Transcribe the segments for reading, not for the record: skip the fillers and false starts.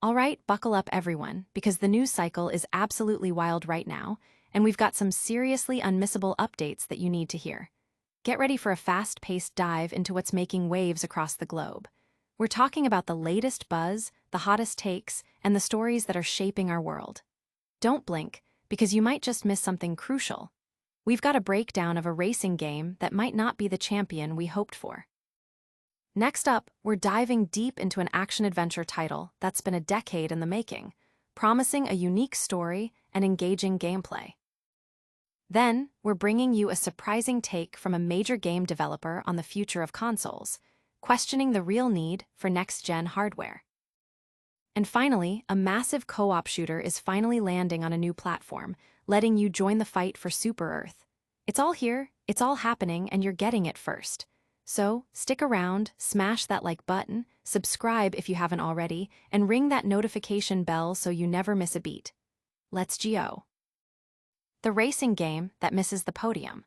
Alright, buckle up everyone, because the news cycle is absolutely wild right now, and we've got some seriously unmissable updates that you need to hear. Get ready for a fast-paced dive into what's making waves across the globe. We're talking about the latest buzz, the hottest takes, and the stories that are shaping our world. Don't blink, because you might just miss something crucial. We've got a breakdown of a racing game that might not be the champion we hoped for. Next up, we're diving deep into an action-adventure title that's been a decade in the making, promising a unique story and engaging gameplay. Then, we're bringing you a surprising take from a major game developer on the future of consoles, questioning the real need for next-gen hardware. And finally, a massive co-op shooter is finally landing on a new platform, letting you join the fight for Super Earth. It's all here, it's all happening, and you're getting it first. So, stick around, smash that like button, subscribe if you haven't already, and ring that notification bell so you never miss a beat. Let's go. The racing game that misses the podium.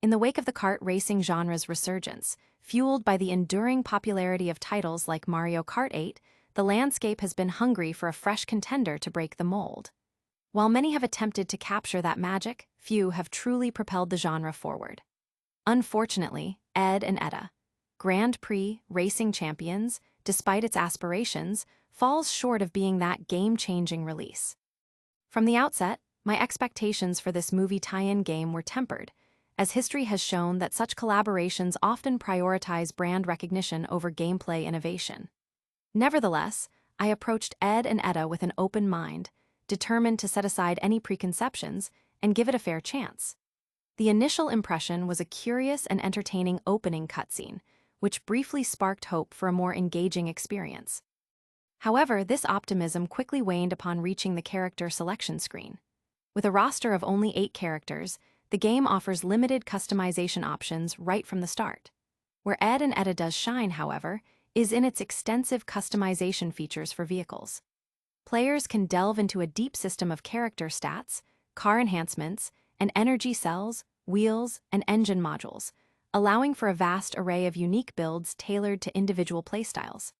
In the wake of the kart racing genre's resurgence, fueled by the enduring popularity of titles like Mario Kart 8, the landscape has been hungry for a fresh contender to break the mold. While many have attempted to capture that magic, few have truly propelled the genre forward. Unfortunately, Ed Edda, Grand Prix racing champions, despite its aspirations, falls short of being that game-changing release. From the outset, my expectations for this movie tie-in game were tempered, as history has shown that such collaborations often prioritize brand recognition over gameplay innovation. Nevertheless, I approached Ed Edda with an open mind, determined to set aside any preconceptions and give it a fair chance. The initial impression was a curious and entertaining opening cutscene, which briefly sparked hope for a more engaging experience. However, this optimism quickly waned upon reaching the character selection screen. With a roster of only 8 characters, the game offers limited customization options right from the start. Where Ed Edda does shine, however, is in its extensive customization features for vehicles. Players can delve into a deep system of character stats, car enhancements, and energy cells, wheels, and engine modules, allowing for a vast array of unique builds tailored to individual playstyles.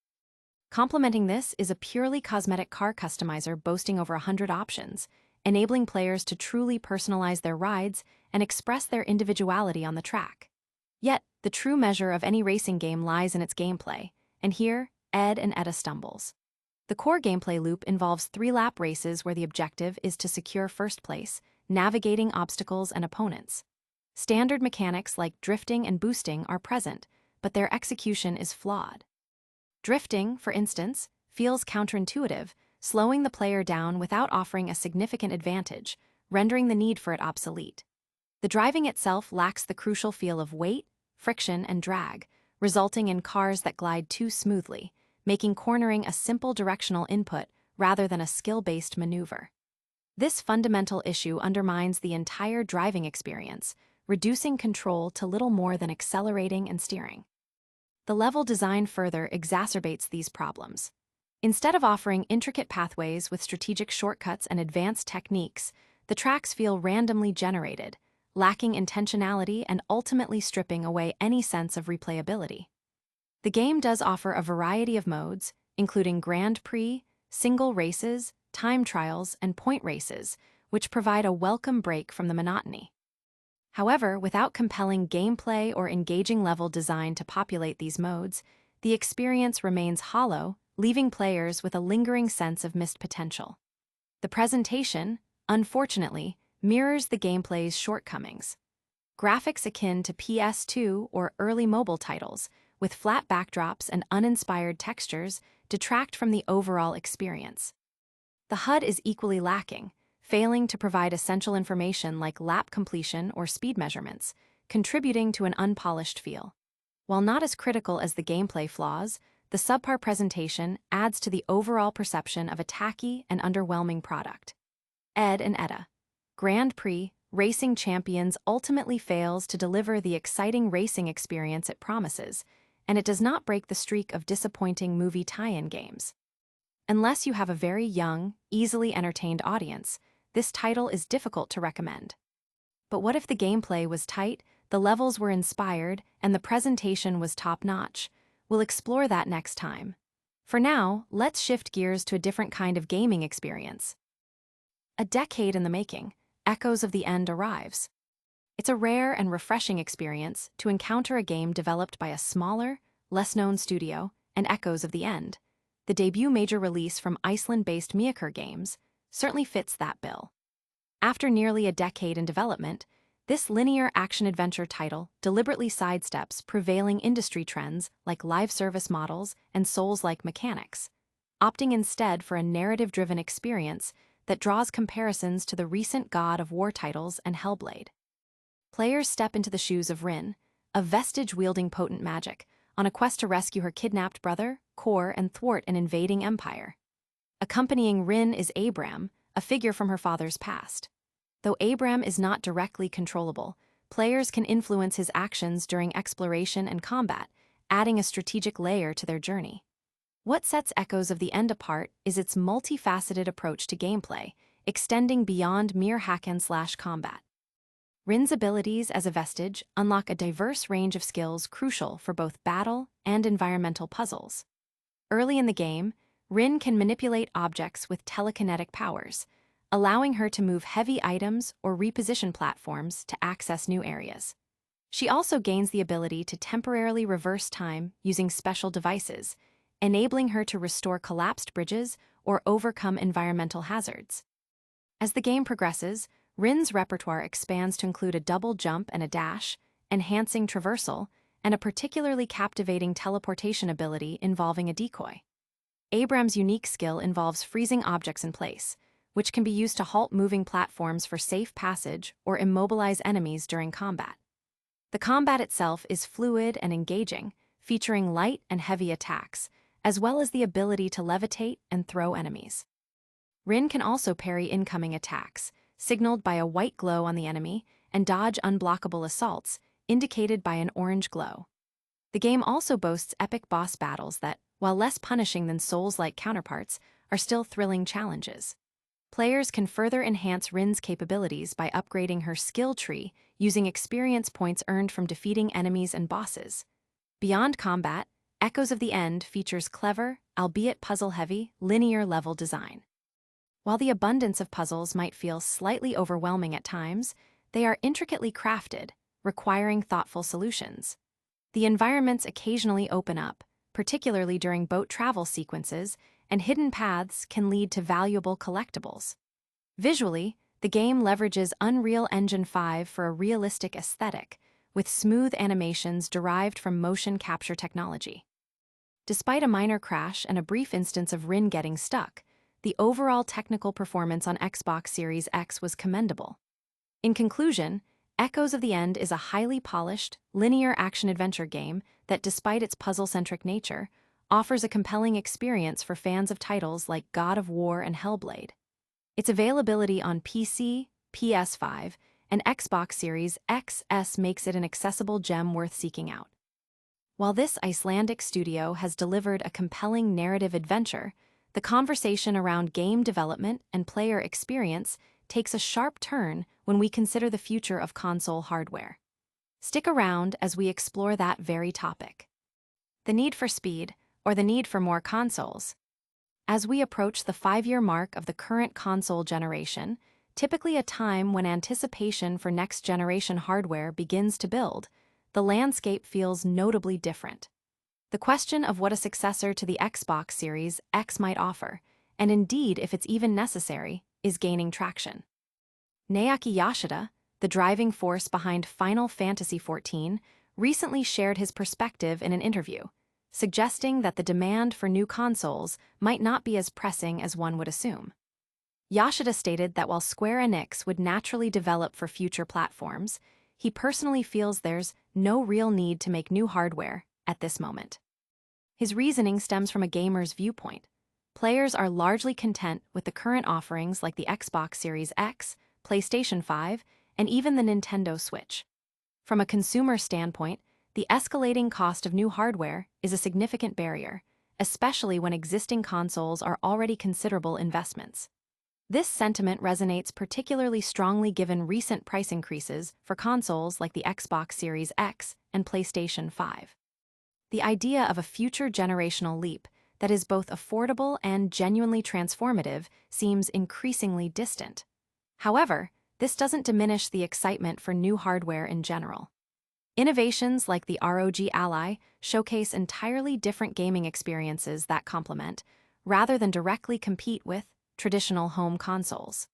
Complementing this is a purely cosmetic car customizer boasting over 100 options, enabling players to truly personalize their rides and express their individuality on the track. Yet, the true measure of any racing game lies in its gameplay, and here, Ed Edda stumbles. The core gameplay loop involves 3-lap races where the objective is to secure first place, navigating obstacles and opponents. Standard mechanics like drifting and boosting are present, but their execution is flawed. Drifting, for instance, feels counterintuitive, slowing the player down without offering a significant advantage, rendering the need for it obsolete. The driving itself lacks the crucial feel of weight, friction, and drag, resulting in cars that glide too smoothly, making cornering a simple directional input rather than a skill-based maneuver. This fundamental issue undermines the entire driving experience, reducing control to little more than accelerating and steering. The level design further exacerbates these problems. Instead of offering intricate pathways with strategic shortcuts and advanced techniques, the tracks feel randomly generated, lacking intentionality and ultimately stripping away any sense of replayability. The game does offer a variety of modes, including Grand Prix, single races, time trials, and point races, which provide a welcome break from the monotony. However, without compelling gameplay or engaging level design to populate these modes, the experience remains hollow, leaving players with a lingering sense of missed potential. The presentation, unfortunately, mirrors the gameplay's shortcomings. Graphics akin to PS2 or early mobile titles, with flat backdrops and uninspired textures, detract from the overall experience. The HUD is equally lacking, failing to provide essential information like lap completion or speed measurements, contributing to an unpolished feel. While not as critical as the gameplay flaws, the subpar presentation adds to the overall perception of a tacky and underwhelming product. Ed Edda, Grand Prix racing champions ultimately fails to deliver the exciting racing experience it promises, and it does not break the streak of disappointing movie tie-in games. Unless you have a very young, easily entertained audience, this title is difficult to recommend. But what if the gameplay was tight, the levels were inspired, and the presentation was top-notch? We'll explore that next time. For now, let's shift gears to a different kind of gaming experience. A decade in the making, Echoes of the End arrives. It's a rare and refreshing experience to encounter a game developed by a smaller, less-known studio, and Echoes of the End, the debut major release from Iceland-based Mjolnir Games, certainly fits that bill. After nearly a decade in development, this linear action-adventure title deliberately sidesteps prevailing industry trends like live service models and Souls-like mechanics, opting instead for a narrative-driven experience that draws comparisons to the recent God of War titles and Hellblade. Players step into the shoes of Rin, a vestige wielding potent magic, on a quest to rescue her kidnapped brother, Kor, and thwart an invading empire. Accompanying Rin is Abram, a figure from her father's past. Though Abram is not directly controllable, players can influence his actions during exploration and combat, adding a strategic layer to their journey. What sets Echoes of the End apart is its multifaceted approach to gameplay, extending beyond mere hack-and-slash combat. Rin's abilities as a vestige unlock a diverse range of skills crucial for both battle and environmental puzzles. Early in the game, Rin can manipulate objects with telekinetic powers, allowing her to move heavy items or reposition platforms to access new areas. She also gains the ability to temporarily reverse time using special devices, enabling her to restore collapsed bridges or overcome environmental hazards. As the game progresses, Rin's repertoire expands to include a double jump and a dash, enhancing traversal, and a particularly captivating teleportation ability involving a decoy. Abram's unique skill involves freezing objects in place, which can be used to halt moving platforms for safe passage or immobilize enemies during combat. The combat itself is fluid and engaging, featuring light and heavy attacks, as well as the ability to levitate and throw enemies. Rin can also parry incoming attacks, signaled by a white glow on the enemy, and dodge unblockable assaults, indicated by an orange glow. The game also boasts epic boss battles that, while less punishing than Souls-like counterparts, are still thrilling challenges. Players can further enhance Rin's capabilities by upgrading her skill tree using experience points earned from defeating enemies and bosses. Beyond combat, Echoes of the End features clever, albeit puzzle-heavy, linear level design. While the abundance of puzzles might feel slightly overwhelming at times, they are intricately crafted, requiring thoughtful solutions. The environments occasionally open up, particularly during boat travel sequences, and hidden paths can lead to valuable collectibles. Visually, the game leverages Unreal Engine 5 for a realistic aesthetic, with smooth animations derived from motion capture technology. Despite a minor crash and a brief instance of Rin getting stuck, the overall technical performance on Xbox Series X was commendable. In conclusion, Echoes of the End is a highly polished, linear action-adventure game that, despite its puzzle-centric nature, offers a compelling experience for fans of titles like God of War and Hellblade. Its availability on PC, PS5, and Xbox Series XS makes it an accessible gem worth seeking out. While this Icelandic studio has delivered a compelling narrative adventure, the conversation around game development and player experience takes a sharp turn when we consider the future of console hardware. Stick around as we explore that very topic. The need for speed, or the need for more consoles. As we approach the 5-year mark of the current console generation, typically a time when anticipation for next-generation hardware begins to build, the landscape feels notably different. The question of what a successor to the Xbox Series X might offer, and indeed if it's even necessary, is gaining traction. Naoki Yoshida, the driving force behind Final Fantasy XIV, recently shared his perspective in an interview, suggesting that the demand for new consoles might not be as pressing as one would assume. Yoshida stated that while Square Enix would naturally develop for future platforms, he personally feels there's no real need to make new hardware at this moment. His reasoning stems from a gamer's viewpoint. Players are largely content with the current offerings like the Xbox Series X, PlayStation 5, and even the Nintendo Switch. From a consumer standpoint, the escalating cost of new hardware is a significant barrier, especially when existing consoles are already considerable investments. This sentiment resonates particularly strongly given recent price increases for consoles like the Xbox Series X and PlayStation 5. The idea of a future generational leap that is both affordable and genuinely transformative seems increasingly distant. However, this doesn't diminish the excitement for new hardware in general. Innovations like the ROG Ally showcase entirely different gaming experiences that complement, rather than directly compete with, traditional home consoles.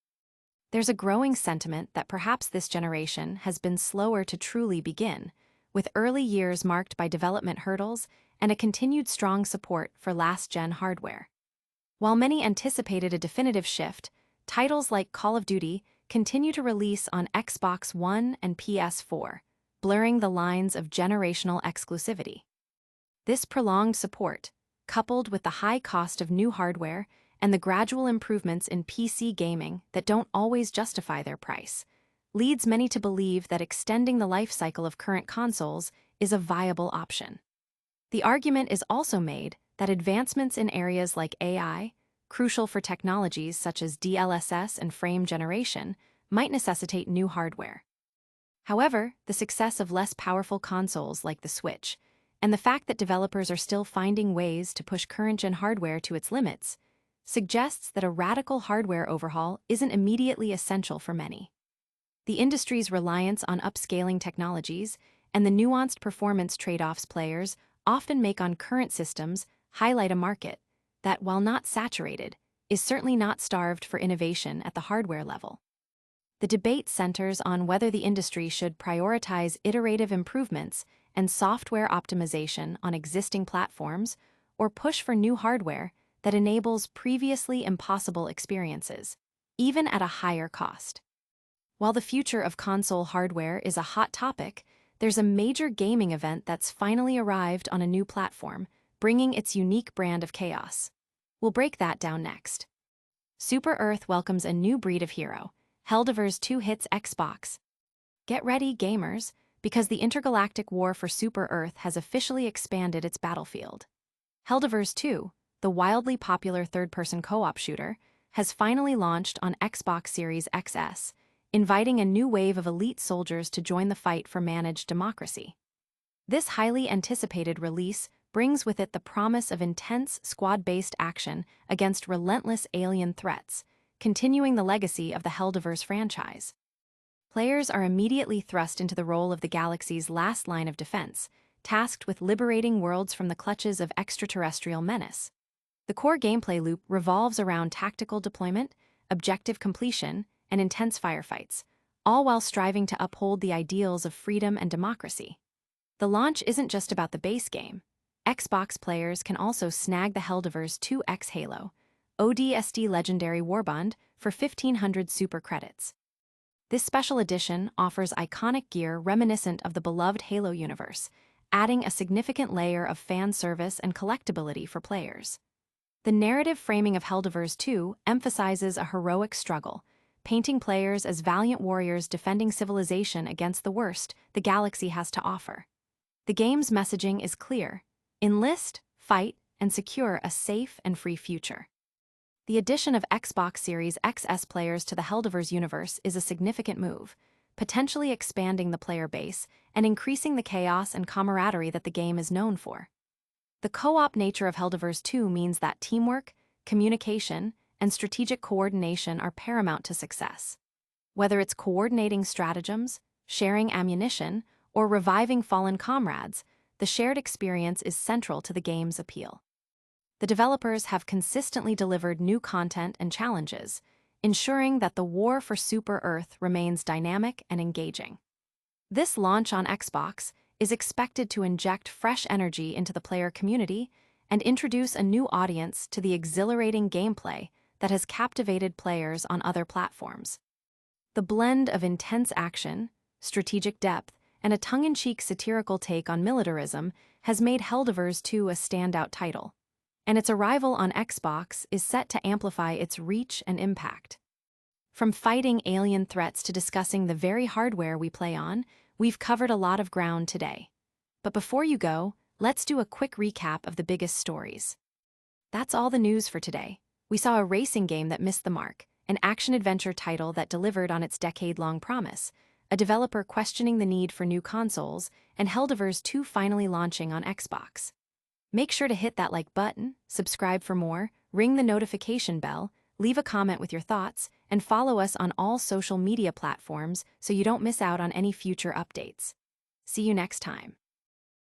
There's a growing sentiment that perhaps this generation has been slower to truly begin, with early years marked by development hurdles and a continued strong support for last-gen hardware. While many anticipated a definitive shift, titles like Call of Duty continue to release on Xbox One and PS4, blurring the lines of generational exclusivity. This prolonged support, coupled with the high cost of new hardware and the gradual improvements in PC gaming that don't always justify their price, leads many to believe that extending the life cycle of current consoles is a viable option. The argument is also made that advancements in areas like AI, crucial for technologies such as DLSS and frame generation, might necessitate new hardware. However, the success of less powerful consoles like the Switch, and the fact that developers are still finding ways to push current-gen hardware to its limits, suggests that a radical hardware overhaul isn't immediately essential for many. The industry's reliance on upscaling technologies and the nuanced performance trade-offs players often make on current systems highlight a market that, while not saturated, is certainly not starved for innovation at the hardware level. The debate centers on whether the industry should prioritize iterative improvements and software optimization on existing platforms or push for new hardware that enables previously impossible experiences, even at a higher cost. While the future of console hardware is a hot topic, there's a major gaming event that's finally arrived on a new platform, bringing its unique brand of chaos. We'll break that down next. Super Earth welcomes a new breed of hero. Helldivers 2 hits Xbox. Get ready, gamers, because the intergalactic war for Super Earth has officially expanded its battlefield. Helldivers 2, the wildly popular third-person co-op shooter, has finally launched on Xbox Series XS, inviting a new wave of elite soldiers to join the fight for managed democracy. This highly anticipated release brings with it the promise of intense squad-based action against relentless alien threats, continuing the legacy of the Helldivers franchise. Players are immediately thrust into the role of the galaxy's last line of defense, tasked with liberating worlds from the clutches of extraterrestrial menace. The core gameplay loop revolves around tactical deployment, objective completion, and intense firefights, all while striving to uphold the ideals of freedom and democracy. The launch isn't just about the base game. Xbox players can also snag the Helldivers 2X Halo ODST Legendary Warband for 1,500 super credits. This special edition offers iconic gear reminiscent of the beloved Halo universe, adding a significant layer of fan service and collectability for players. The narrative framing of Helldivers 2 emphasizes a heroic struggle, painting players as valiant warriors defending civilization against the worst the galaxy has to offer. The game's messaging is clear: enlist, fight, and secure a safe and free future. The addition of Xbox Series XS players to the Helldivers universe is a significant move, potentially expanding the player base and increasing the chaos and camaraderie that the game is known for. The co-op nature of Helldivers 2 means that teamwork, communication, and strategic coordination are paramount to success. Whether it's coordinating stratagems, sharing ammunition, or reviving fallen comrades, the shared experience is central to the game's appeal. The developers have consistently delivered new content and challenges, ensuring that the war for Super Earth remains dynamic and engaging. This launch on Xbox is expected to inject fresh energy into the player community and introduce a new audience to the exhilarating gameplay that has captivated players on other platforms. The blend of intense action, strategic depth, and a tongue-in-cheek satirical take on militarism has made Helldivers 2 a standout title, and its arrival on Xbox is set to amplify its reach and impact. From fighting alien threats to discussing the very hardware we play on, we've covered a lot of ground today. But before you go, let's do a quick recap of the biggest stories. That's all the news for today. We saw a racing game that missed the mark, an action-adventure title that delivered on its decade-long promise, a developer questioning the need for new consoles, and Helldivers 2 finally launching on Xbox. Make sure to hit that like button, subscribe for more, ring the notification bell, leave a comment with your thoughts, and follow us on all social media platforms so you don't miss out on any future updates. See you next time.